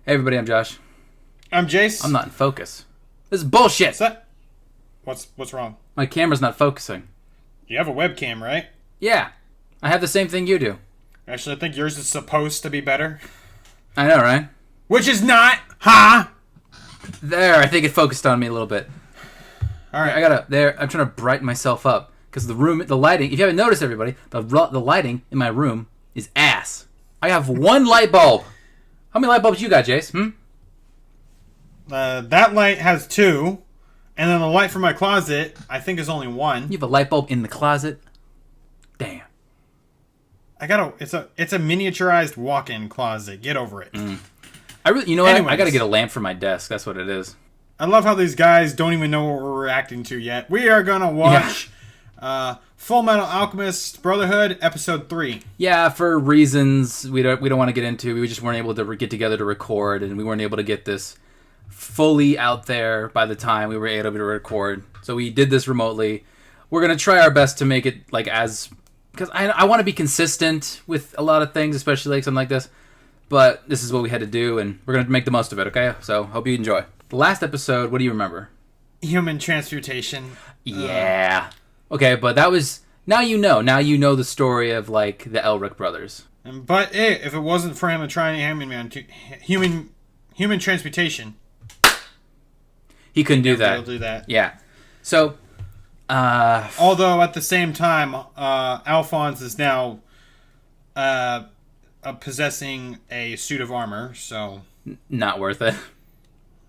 Hey everybody, I'm Josh. I'm Jace. I'm not in focus. This is bullshit. What's wrong? My camera's not focusing. You have a webcam, right? Yeah. I have the same thing you do. Actually, I think yours is supposed to be better. I know, right? Which is not, huh? There, I think it focused on me a little bit. Alright. I'm trying to brighten myself up. Because the lighting, if you haven't noticed everybody, the lighting in my room is ass. I have one light bulb. How many light bulbs you got, Jace? That light has 2. And then the light from my closet, I think, is only 1. You have a light bulb in the closet? Damn. It's a miniaturized walk-in closet. Get over it. You know what? I gotta get a lamp for my desk. That's what it is. I love how these guys don't even know what we're reacting to yet. We are gonna watch Fullmetal Alchemist Brotherhood, episode 3. Yeah, for reasons we don't want to get into. We just weren't able to get together to record, and we weren't able to get this fully out there by the time we were able to record. So we did this remotely. We're gonna try our best to make it because I want to be consistent with a lot of things, especially like something like this. But this is what we had to do, and we're gonna make the most of it. Okay, so hope you enjoy. The last episode, what do you remember? Human transmutation. Yeah. Okay, but that was now you know. Now you know the story of like the Elric brothers. But if it wasn't for him trying human transmutation, he couldn't do that. He'll do that. Yeah. So, although at the same time, Alphonse is now possessing a suit of armor, so not worth it.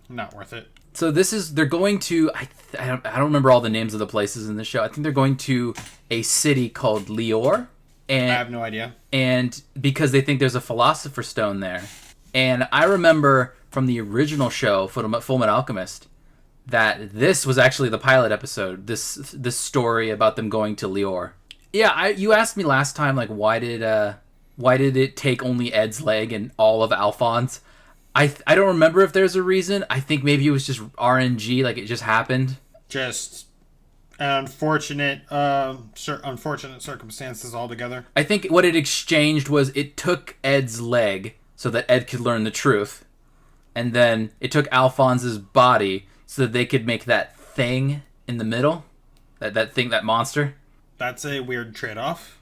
Not worth it. So they're going to, I don't remember all the names of the places in the show. I think they're going to a city called Lior. And I have no idea. And because they think there's a Philosopher's Stone there. And I remember from the original show, Fullmetal Alchemist, that this was actually the pilot episode, this story about them going to Lior. Yeah, you asked me last time, like, why did it take only Ed's leg and all of Alphonse? I don't remember if there's a reason. I think maybe it was just RNG, like it just happened. Just unfortunate circumstances altogether. I think what it exchanged was it took Ed's leg so that Ed could learn the truth. And then it took Alphonse's body so that they could make that thing in the middle. That monster. That's a weird trade-off.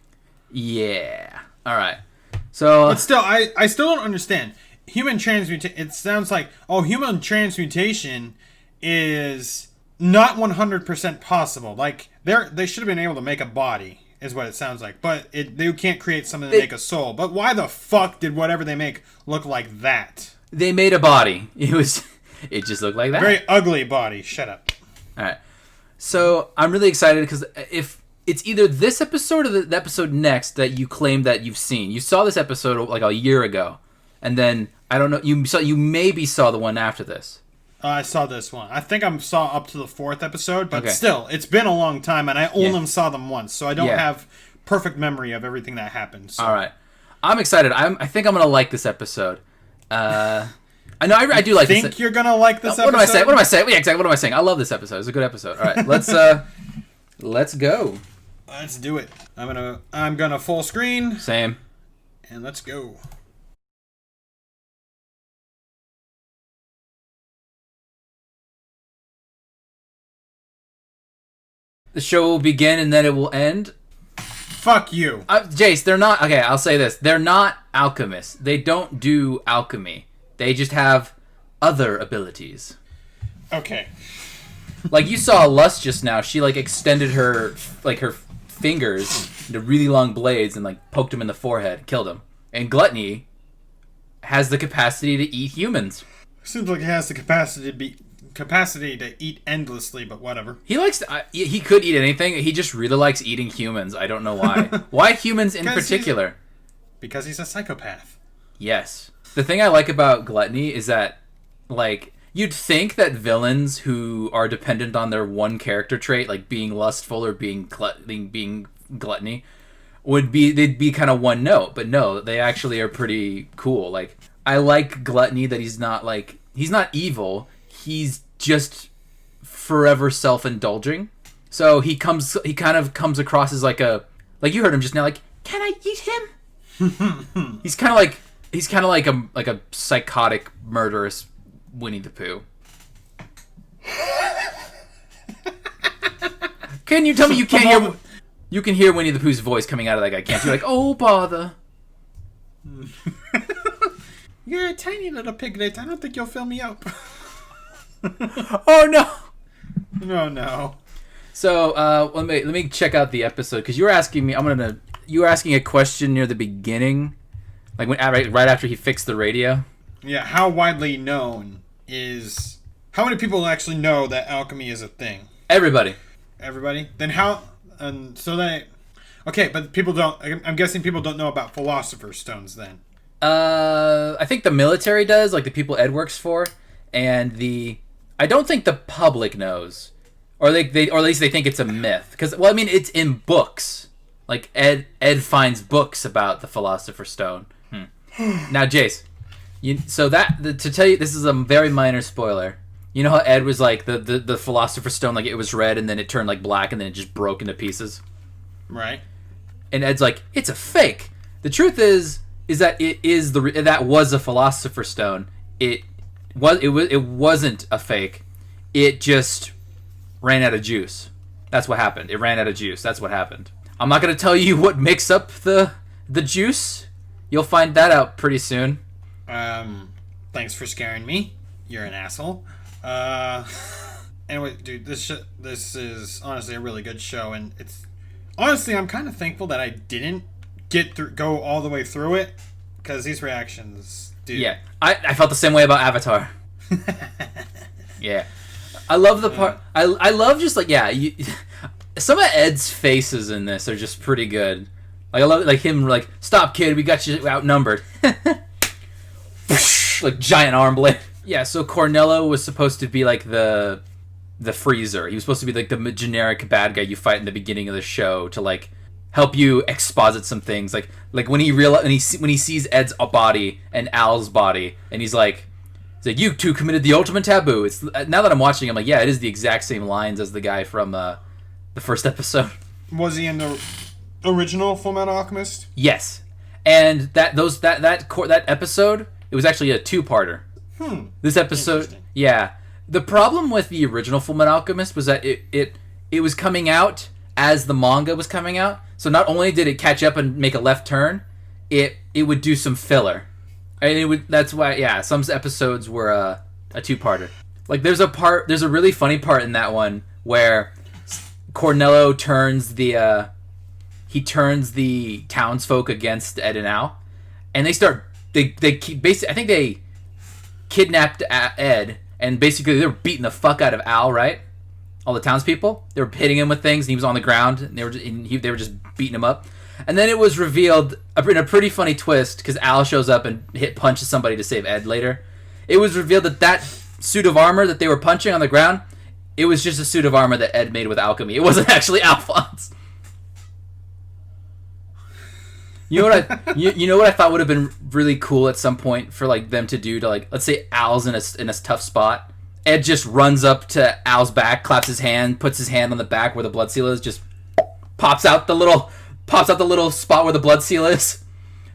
Yeah. Alright. So, but still, I still don't understand. Human transmutation, it sounds like, human transmutation is not 100% possible. Like, they should have been able to make a body, is what it sounds like. But they can't create something to make a soul. But why the fuck did whatever they make look like that? They made a body. It just looked like that. Very ugly body. Shut up. Alright. So, I'm really excited because if it's either this episode or the episode next that you claim that you've seen. You saw this episode like a year ago. And then, I don't know, you maybe saw the one after this. I saw this one. I think I saw up to the 4th episode, but still, it's been a long time, and I only saw them once, so I don't have perfect memory of everything that happened. So. All right. I'm excited. I think I'm going to like this episode. I know I do like this. Think you're going to like this episode? What am I saying? Yeah, exactly. What am I saying? I love this episode. It's a good episode. All right, let's go. Let's do it. I'm gonna full screen. Same. And let's go. The show will begin and then it will end. Fuck you. Jace, they're not... Okay, I'll say this. They're not alchemists. They don't do alchemy. They just have other abilities. Okay. Like, you saw Lust just now. She, like, extended her fingers into really long blades and, like, poked him in the forehead. Killed him. And Gluttony has the capacity to eat humans. Seems like he has the capacity to eat endlessly, but whatever. He likes he could eat anything. He just really likes eating humans. I don't know why. Why humans in particular? Because he's a psychopath. Yes. The thing I like about Gluttony is that, like, you'd think that villains who are dependent on their one character trait, like being lustful or being gluttony, they'd be kind of one note. But no, they actually are pretty cool. Like, I like Gluttony that he's not evil. He's just forever self-indulging. So he kind of comes across as like you heard him just now, like, can I eat him? He's kind of like, He's kind of like a psychotic, murderous Winnie the Pooh. Can you tell me you can't hear? You can hear Winnie the Pooh's voice coming out of that guy, can't you? Like, oh bother. You're a tiny little piglet. I don't think you'll fill me up. Oh no. No. So let me check out the episode because you were asking me. You were asking a question near the beginning, like right after he fixed the radio. Yeah. How widely known is? How many people actually know that alchemy is a thing? Everybody. Then how? And so that. Okay, but people don't. I'm guessing people don't know about philosopher's stones then. I think the military does, like the people Ed works for, and I don't think the public knows, or or at least they think it's a myth. Because it's in books. Like Ed finds books about the philosopher's stone. Now, Jace, to tell you, this is a very minor spoiler. You know how Ed was like the philosopher's stone, like it was red and then it turned like black and then it just broke into pieces. Right. And Ed's like, it's a fake. The truth is that that was a philosopher's stone. It wasn't a fake. It just ran out of juice. That's what happened. It ran out of juice. That's what happened. I'm not going to tell you what makes up the juice. You'll find that out pretty soon. Thanks for scaring me. You're an asshole. Anyway, dude, this is honestly a really good show, and it's honestly I'm kind of thankful that I didn't go all the way through it, because these reactions, dude. Yeah, I felt the same way about Avatar. Yeah, I love the part. I love just like some of Ed's faces in this are just pretty good. Like I love like him like, stop kid, we got you outnumbered. Like giant arm blade. Yeah, so Cornello was supposed to be like the freezer. He was supposed to be like the generic bad guy you fight in the beginning of the show to like help you exposit some things. Like when he sees Ed's body and Al's body, and he's like you two committed the ultimate taboo. It's now that I'm watching, I'm like, yeah, it is the exact same lines as the guy from the first episode. Was he in the original Fullmetal Alchemist? Yes, and that episode, it was actually a two-parter. This episode, yeah. The problem with the original Fullmetal Alchemist was that it was coming out as the manga was coming out. So not only did it catch up and make a left turn, it would do some filler. And that's why, some episodes were a two-parter. Like there's a really funny part in that one where Cornello turns the townsfolk against Ed and Al, and they basically, I think they kidnapped Ed, and basically they were beating the fuck out of Al, right? All the townspeople, they were hitting him with things, and he was on the ground, and they were just beating him up. And then it was revealed in a pretty funny twist, because Al shows up and punches somebody to save Ed later. It was revealed that suit of armor that they were punching on the ground, it was just a suit of armor that Ed made with alchemy. It wasn't actually Alphonse. You know what I thought would have been really cool at some point for like them to do to like, let's say Al's in a tough spot. Ed just runs up to Al's back, claps his hand, puts his hand on the back where the blood seal is, just pops out the little spot where the blood seal is,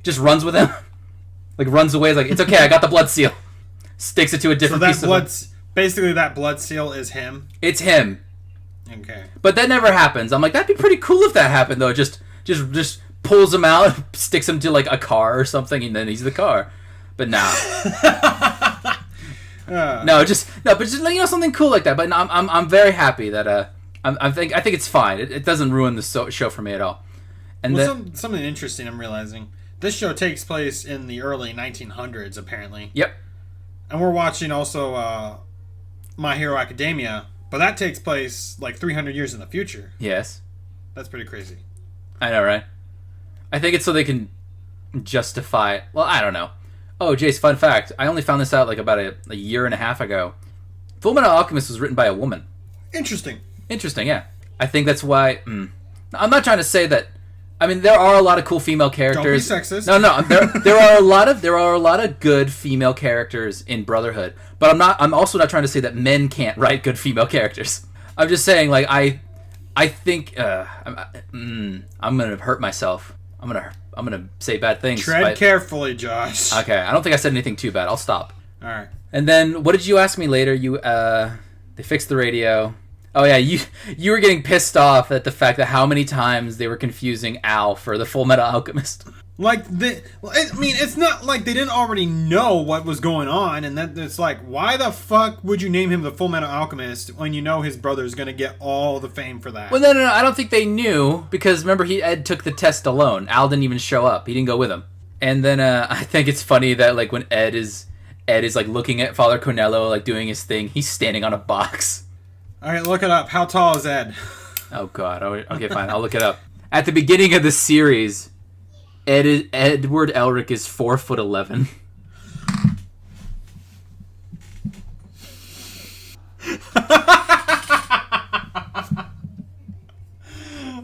just runs with him, like runs away, like, it's okay, I got the blood seal. Sticks it to a different piece of basically that blood seal is him. It's him. Okay. But that never happens. I'm like, that'd be pretty cool if that happened though. Just pulls him out, sticks him to like a car or something, and then he's the car. But no, but just something cool like that. But no, I'm very happy that I think it's fine. It doesn't ruin the show for me at all. And something interesting I'm realizing, this show takes place in the early 1900s apparently. Yep. And we're watching also My Hero Academia, but that takes place like 300 years in the future. Yes. That's pretty crazy. I know, right? I think it's so they can justify... Well, I don't know. Oh, Jace, fun fact. I only found this out like about a year and a half ago. Fullmetal Alchemist was written by a woman. Interesting, yeah. I think that's why... I'm not trying to say that... I mean, there are a lot of cool female characters. Don't be sexist. No. There are a lot of good female characters in Brotherhood, but I'm also not trying to say that men can't write good female characters. I'm just saying, like, I think I'm gonna hurt myself. I'm gonna say bad things. Tread carefully, Josh. Okay, I don't think I said anything too bad. I'll stop. All right. And then what did you ask me later? They fixed the radio. Oh yeah, you were getting pissed off at the fact that how many times they were confusing Al for the Fullmetal Alchemist. Like, it's not like they didn't already know what was going on, and that it's like, why the fuck would you name him the Fullmetal Alchemist when you know his brother's gonna get all the fame for that? Well, no, I don't think they knew, because remember, Ed took the test alone. Al didn't even show up. He didn't go with him. And then I think it's funny that, like, when Ed is like looking at Father Cornello, like doing his thing, he's standing on a box. All right, look it up. How tall is Ed? Oh God. Okay, fine. I'll look it up. At the beginning of the series, Edward Elric is 4'11".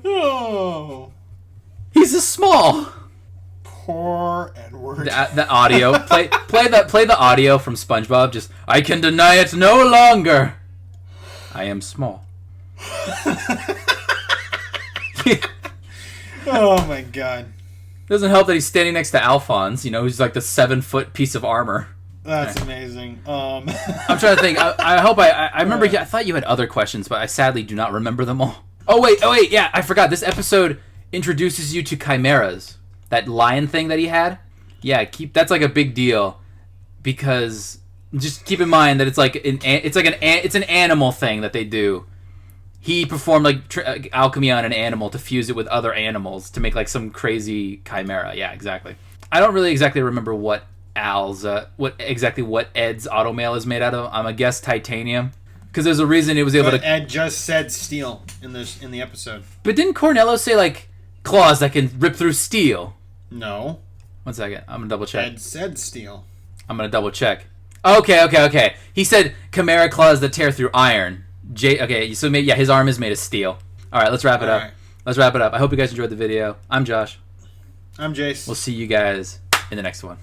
Oh, he's a small. poor Edward. The audio. Play the audio from SpongeBob. Just, I can deny it no longer. I am small. Oh my God. Doesn't help that he's standing next to Alphonse, who's like the 7-foot piece of armor. That's amazing. I'm trying to think. I hope I remember. I thought you had other questions, but I sadly do not remember them all. Oh wait, yeah, I forgot. This episode introduces you to chimeras. That lion thing that he had. Yeah, that's like a big deal, because just keep in mind that it's an animal thing that they do. He performed like alchemy on an animal to fuse it with other animals to make like some crazy chimera. Yeah, exactly. I don't really exactly remember what Ed's automail is made out of. I'm gonna guess titanium, because there's a reason it was able to. Ed just said steel in the episode. But didn't Cornello say like claws that can rip through steel? No. 1 second. I'm gonna double check. Ed said steel. I'm gonna double check. Okay. He said chimera claws that tear through iron. Okay, so maybe, yeah, his arm is made of steel. All right, let's wrap it up. Right. Let's wrap it up. I hope you guys enjoyed the video. I'm Josh. I'm Jace. We'll see you guys in the next one.